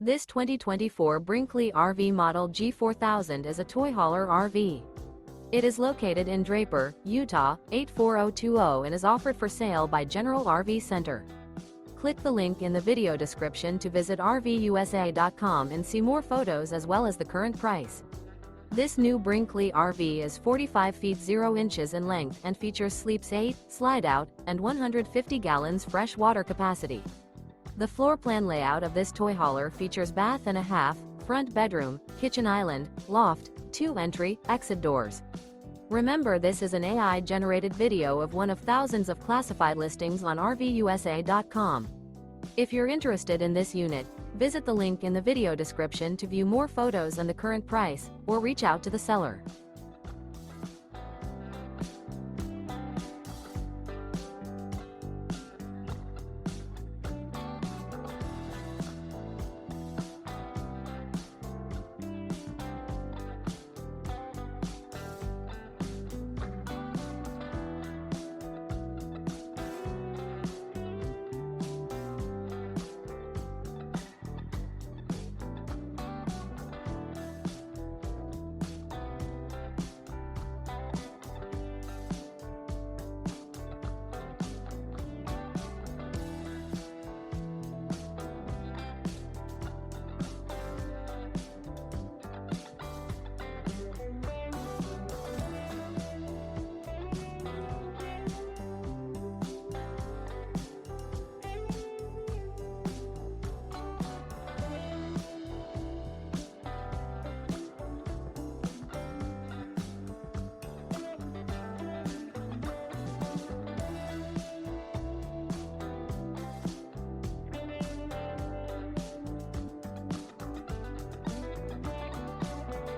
This 2024 Brinkley RV Model G 4000 is a toy hauler RV. It is located in Draper, Utah, 84020 and is offered for sale by General RV Center. Click the link in the video description to visit RVUSA.com and see more photos as well as the current price. This new Brinkley RV is 45 feet 0 inches in length and features sleeps 8, slide-out, and 150 gallons fresh water capacity. The floor plan layout of this toy hauler features bath and a half, front bedroom, kitchen island, loft, 2 entry, exit doors. Remember, this is an AI-generated video of one of thousands of classified listings on RVUSA.com. If you're interested in this unit, visit the link in the video description to view more photos and the current price, or reach out to the seller.